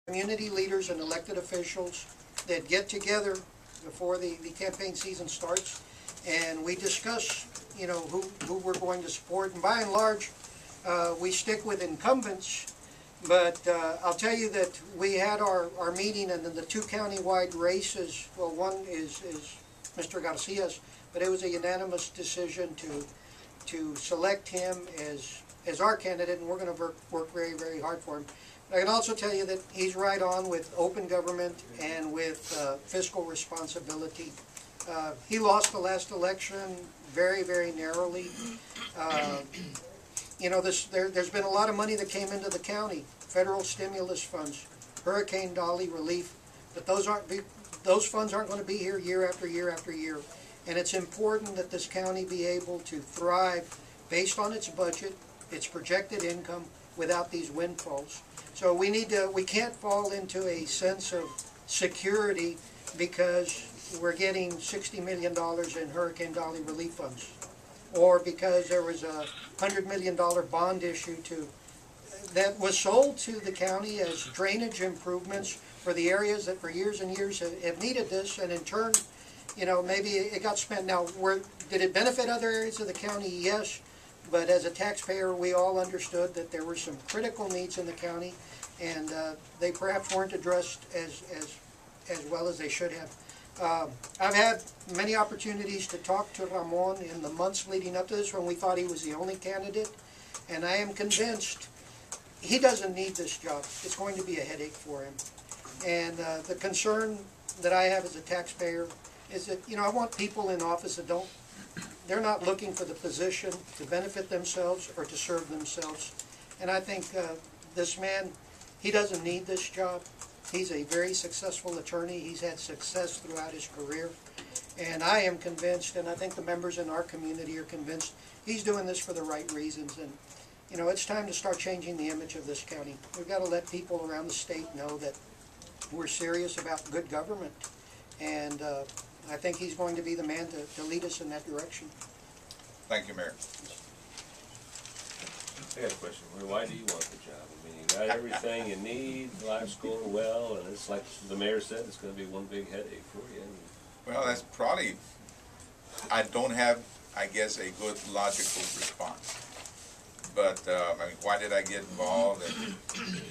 community leaders and elected officials that get together before the campaign season starts, and we discuss, you know, who we're going to support. And by and large, we stick with incumbents. But I'll tell you that we had our meeting, and then the two county-wide races, well, one is Mr. Garcia's, but it was a unanimous decision to select him as our candidate, and we're going to work very, very hard for him. I can also tell you that he's right on with open government and with fiscal responsibility. He lost the last election very, very narrowly. You know, there's been a lot of money that came into the county, federal stimulus funds, Hurricane Dolly relief, but those funds aren't going to be here year after year after year. And it's important that this county be able to thrive based on its budget, its projected income, without these windfalls. So we can't fall into a sense of security because we're getting $60 million in Hurricane Dolly relief funds, or because there was a $100 million bond issue that was sold to the county as drainage improvements for the areas that for years and years have needed this, and in turn, you know, maybe it got spent. Now, did it benefit other areas of the county? Yes. But as a taxpayer, we all understood that there were some critical needs in the county, and they perhaps weren't addressed as well as they should have. I've had many opportunities to talk to Ramon in the months leading up to this when we thought he was the only candidate, and I am convinced he doesn't need this job. It's going to be a headache for him. And the concern that I have as a taxpayer is that, you know, I want people in office that they're not looking for the position to benefit themselves or to serve themselves. And I think this man, he doesn't need this job. He's a very successful attorney. He's had success throughout his career. And I am convinced, and I think the members in our community are convinced, he's doing this for the right reasons. And, you know, it's time to start changing the image of this county. We've got to let people around the state know that we're serious about good government. And I think he's going to be the man to lead us in that direction. Thank you, Mayor. I got a question. Why do you want the job? I mean, you got everything you need, life's going well, and it's like the mayor said, it's going to be one big headache for you. Well, that's probably, I don't have, I guess, a good logical response. But, I mean, why did I get involved in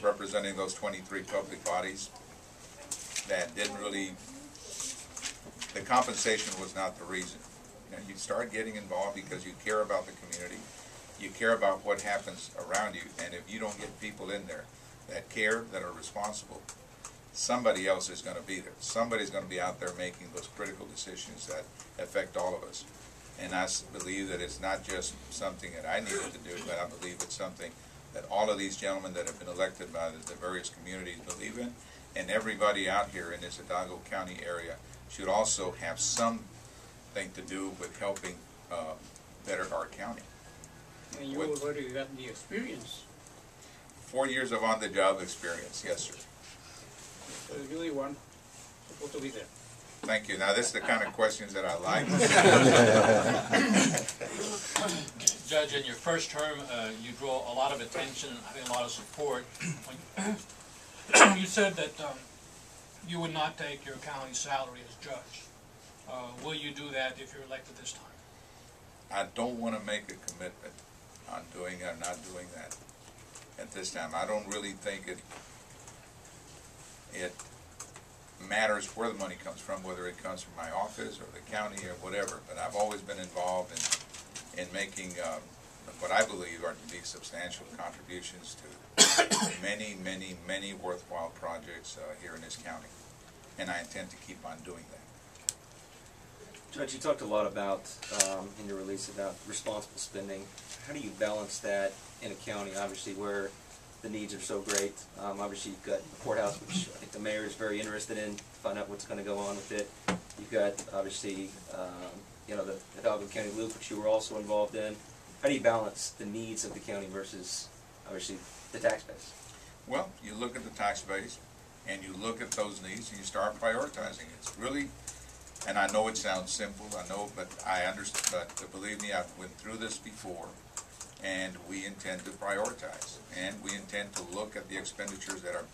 representing those 23 public bodies that didn't really, the compensation was not the reason. You know, you start getting involved because you care about the community, you care about what happens around you, and if you don't get people in there that care, that are responsible, somebody else is going to be there. Somebody's going to be out there making those critical decisions that affect all of us. And I believe that it's not just something that I needed to do, but I believe it's something that all of these gentlemen that have been elected by the various communities believe in, and everybody out here in this Hidalgo County area should also have something to do with helping better our county. And you already got the experience. 4 years of on-the-job experience, yes, sir. So you're the one supposed to be there. Thank you. Now, this is the kind of questions that I like. Judge, in your first term, you drew a lot of attention and I think a lot of support. You said that you would not take your county salary as judge. Will you do that if you're elected this time? I don't want to make a commitment on doing or not doing that at this time. I don't really think it matters where the money comes from, whether it comes from my office or the county or whatever, but I've always been involved in making what I believe are to be substantial contributions to many, many, many worthwhile projects here in this county, and I intend to keep on doing that. Judge, you talked a lot about, in your release, about responsible spending. How do you balance that in a county, obviously, where the needs are so great? Obviously, you've got the courthouse, which I think the mayor is very interested in, find out what's going to go on with it. You've got, obviously, you know, the Hidalgo County Loop, which you were also involved in. How do you balance the needs of the county versus, obviously, the tax base? Well, you look at the tax base, and you look at those needs, and you start prioritizing. It's really, and I know it sounds simple, I know, but I understand, but believe me, I've went through this before, and we intend to prioritize, and we intend to look at the expenditures that are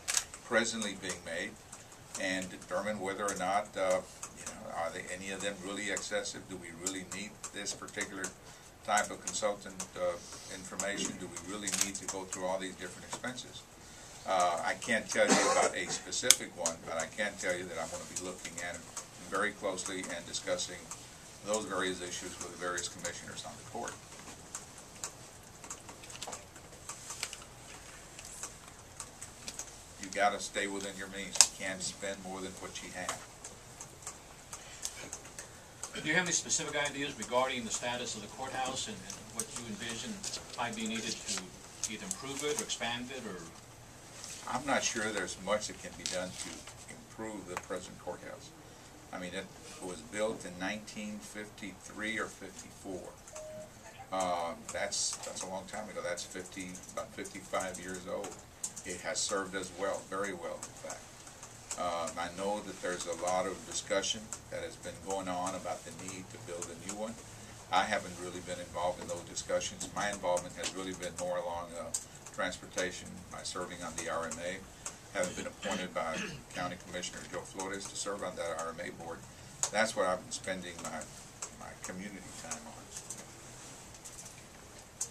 presently being made and determine whether or not, are they, any of them really excessive? Do we really need this particular type of consultant information? Do we really need to go through all these different expenses? I can't tell you about a specific one, but I can tell you that I'm going to be looking at it very closely and discussing those various issues with the various commissioners on the court. You got to stay within your means. You can't spend more than what you have. Do you have any specific ideas regarding the status of the courthouse and what you envision might be needed to either improve it or expand it, or? I'm not sure there's much that can be done to improve the present courthouse. I mean, it was built in 1953 or 54. That's a long time ago. That's about 55 years old. It has served us well, very well, in fact. I know that there's a lot of discussion that has been going on about the need to build a new one. I haven't really been involved in those discussions. My involvement has really been more along transportation by serving on the RMA. Having been appointed by County Commissioner Joe Flores to serve on that RMA board, that's what I've been spending my community time on.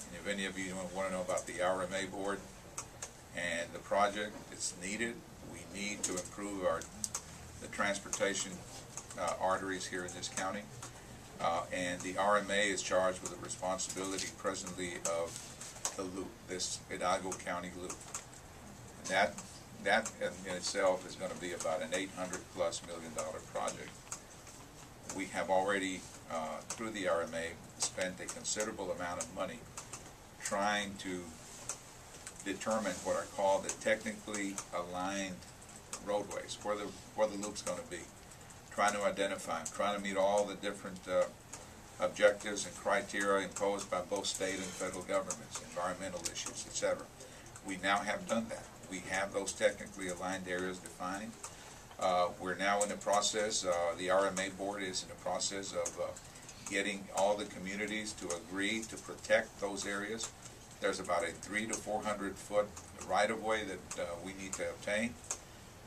And if any of you want to know about the RMA board and the project, it's needed. We need to improve the transportation arteries here in this county. And the RMA is charged with the responsibility presently of the loop, this Hidalgo County loop. And that in itself is going to be about an $800+ million project. We have already, through the RMA, spent a considerable amount of money trying to determine what are called the technically aligned roadways, where the loop's going to be. Trying to identify them, trying to meet all the different objectives and criteria imposed by both state and federal governments, environmental issues, etc. We now have done that. We have those technically aligned areas defined. We're now in the process, the RMA board is in the process of getting all the communities to agree to protect those areas. There's about a 300 to 400 foot right-of-way that we need to obtain,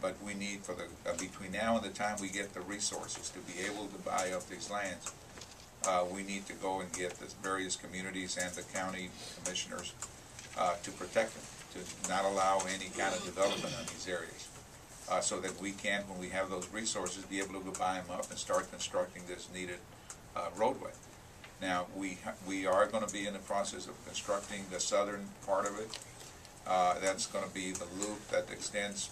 but we need for the between now and the time we get the resources to be able to buy up these lands, we need to go and get the various communities and the county commissioners to protect them, to not allow any kind of development on these areas, so that we can, when we have those resources, be able to go buy them up and start constructing this needed roadway. Now, we are going to be in the process of constructing the southern part of it. That's going to be the loop that extends,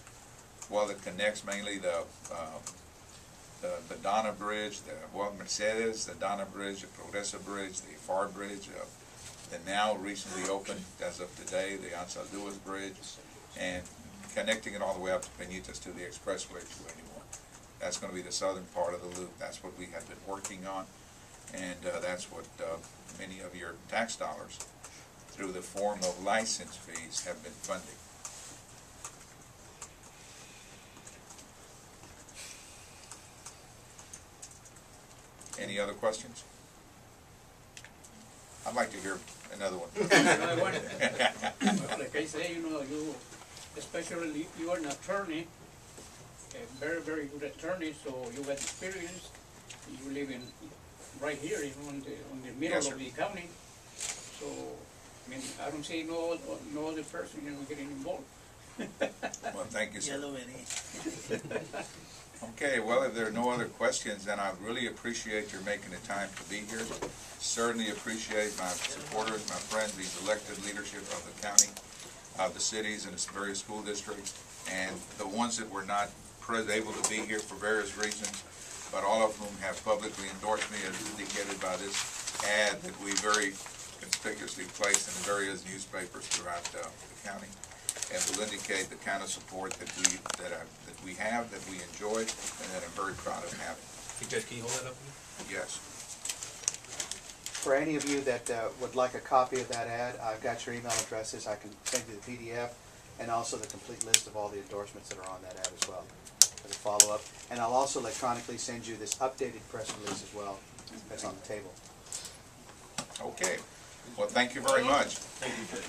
well, that connects mainly the Donna Bridge, the Mercedes, the Donna Bridge, the Progreso Bridge, the FAR Bridge, the now recently opened, as of today, the Ansalduas Bridge, and connecting it all the way up to Penitas to the Expressway 281. That's going to be the southern part of the loop. That's what we have been working on. And that's what many of your tax dollars, through the form of license fees, have been funding. Any other questions? I'd like to hear another one. Like I say, you, especially you are an attorney, a very, very good attorney, so you got experience. You live in right here, on the middle Yes, of the county. So, I mean, I don't see no other person, getting involved. Well, thank you, sir. Okay, well, if there are no other questions, then I really appreciate your making the time to be here. Certainly appreciate my supporters, my friends, the elected leadership of the county, of the cities and its various school districts, and the ones that were not able to be here for various reasons, but all of whom have publicly endorsed me, as indicated by this ad that we very conspicuously placed in various newspapers throughout the county, and will indicate the kind of support that we have, that we enjoy, and that I'm very proud of having. Judge, can you hold that up? Yes. For any of you that would like a copy of that ad, I've got your email addresses. I can send you the PDF and also the complete list of all the endorsements that are on that ad as well as a follow-up. And I'll also electronically send you this updated press release as well that's on the table. Okay. Well, thank you very much. Thank you, Judge.